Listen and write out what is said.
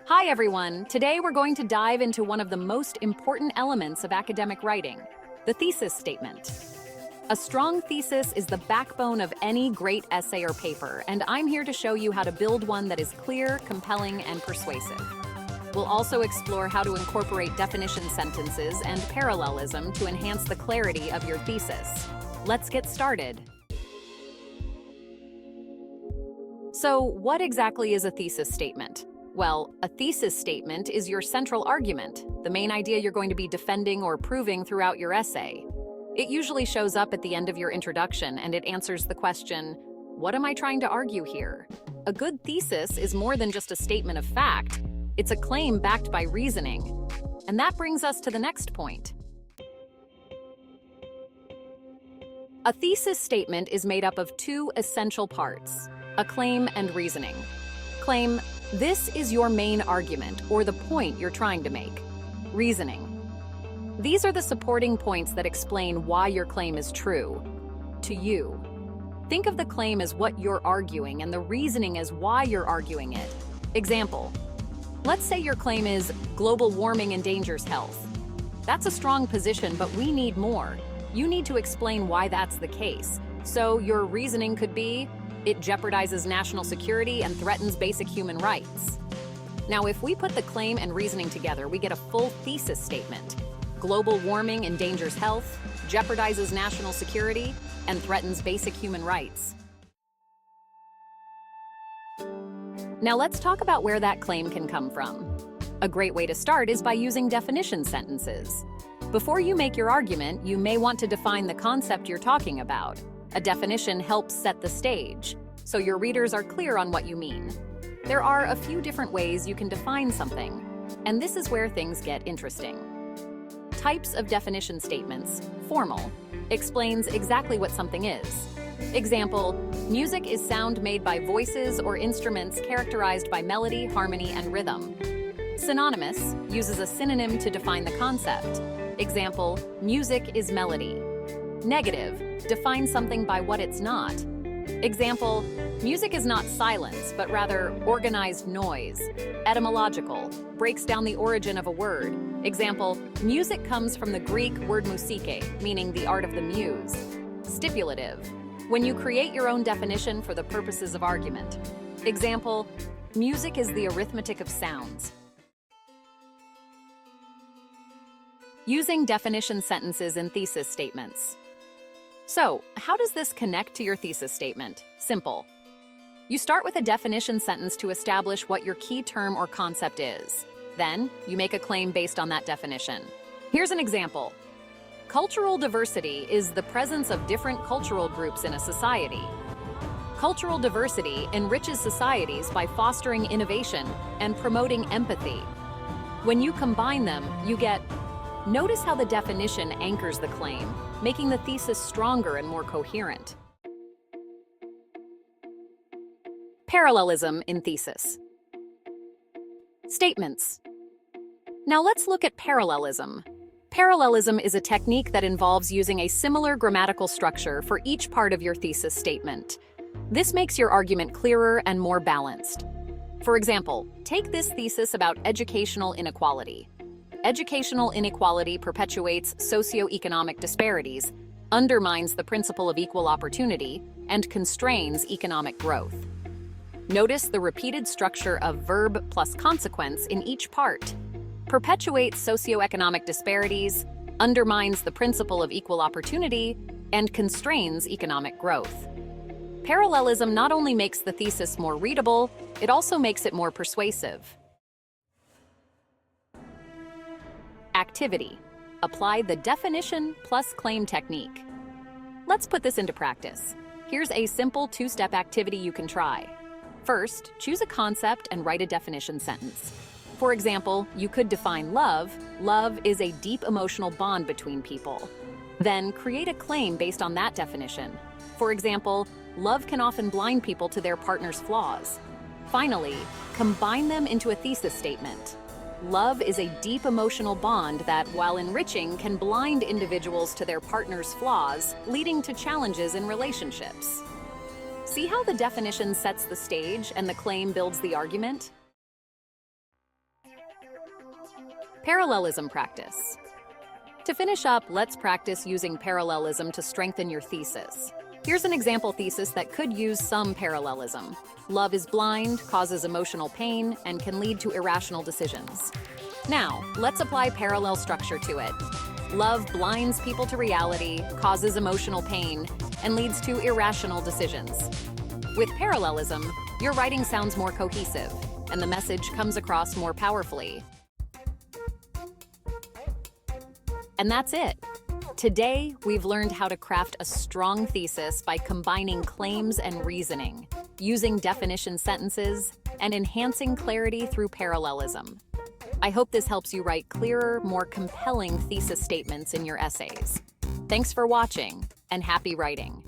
Hi everyone! Today we're going to dive into one of the most important elements of academic writing, the thesis statement. A strong thesis is the backbone of any great essay or paper, and I'm here to show you how to build one that is clear, compelling, and persuasive. We'll also explore how to incorporate definition sentences and parallelism to enhance the clarity of your thesis. Let's get started. So, what exactly is a thesis statement? Well, a thesis statement is your central argument, the main idea you're going to be defending or proving throughout your essay. It usually shows up at the end of your introduction, and it answers the question, what am I trying to argue here? A good thesis is more than just a statement of fact. It's a claim backed by reasoning. And that brings us to the next point. A thesis statement is made up of two essential parts, a claim and reasoning. Claim: this is your main argument or the point you're trying to make. Reasoning: these are the supporting points that explain why your claim is true to you. Think of the claim as what you're arguing and the reasoning as why you're arguing it. Example: let's say your claim is global warming endangers health. That's a strong position, but we need more. You need to explain why that's the case. So your reasoning could be, it jeopardizes national security and threatens basic human rights. Now, if we put the claim and reasoning together, we get a full thesis statement. Global warming endangers health, jeopardizes national security, and threatens basic human rights. Now let's talk about where that claim can come from. A great way to start is by using definition sentences. Before you make your argument, you may want to define the concept you're talking about. A definition helps set the stage, so your readers are clear on what you mean. There are a few different ways you can define something, and this is where things get interesting. Types of definition statements. Formal: explains exactly what something is. Example: music is sound made by voices or instruments characterized by melody, harmony, and rhythm. Synonymous: uses a synonym to define the concept. Example: music is melody. Negative: defines something by what it's not. Example: music is not silence, but rather organized noise. Etymological: breaks down the origin of a word. Example: music comes from the Greek word musike, meaning the art of the muse. Stipulative: when you create your own definition for the purposes of argument. Example: music is the arithmetic of sounds. Using definition sentences in thesis statements. So, how does this connect to your thesis statement? Simple. You start with a definition sentence to establish what your key term or concept is. Then, you make a claim based on that definition. Here's an example. Cultural diversity is the presence of different cultural groups in a society. Cultural diversity enriches societies by fostering innovation and promoting empathy. When you combine them, you get. Notice how the definition anchors the claim, making the thesis stronger and more coherent. Parallelism in thesis. Statements. Now let's look at parallelism. Parallelism is a technique that involves using a similar grammatical structure for each part of your thesis statement. This makes your argument clearer and more balanced. For example, take this thesis about educational inequality. Educational inequality perpetuates socioeconomic disparities, undermines the principle of equal opportunity, and constrains economic growth. Notice the repeated structure of verb plus consequence in each part. Perpetuates socioeconomic disparities, undermines the principle of equal opportunity, and constrains economic growth. Parallelism not only makes the thesis more readable, it also makes it more persuasive. Activity. Apply the definition plus claim technique. Let's put this into practice. Here's a simple two-step activity you can try. First, choose a concept and write a definition sentence. For example, you could define love. Love is a deep emotional bond between people. Then create a claim based on that definition. For example, love can often blind people to their partner's flaws. Finally, combine them into a thesis statement. Love is a deep emotional bond that, while enriching, can blind individuals to their partner's flaws, leading to challenges in relationships. See how the definition sets the stage and the claim builds the argument? Parallelism practice. To finish up, let's practice using parallelism to strengthen your thesis. Here's an example thesis that could use some parallelism. Love is blind, causes emotional pain, and can lead to irrational decisions. Now, let's apply parallel structure to it. Love blinds people to reality, causes emotional pain, and leads to irrational decisions. With parallelism, your writing sounds more cohesive, and the message comes across more powerfully. And that's it. Today, we've learned how to craft a strong thesis by combining claims and reasoning, using definition sentences, and enhancing clarity through parallelism. I hope this helps you write clearer, more compelling thesis statements in your essays. Thanks for watching, and happy writing.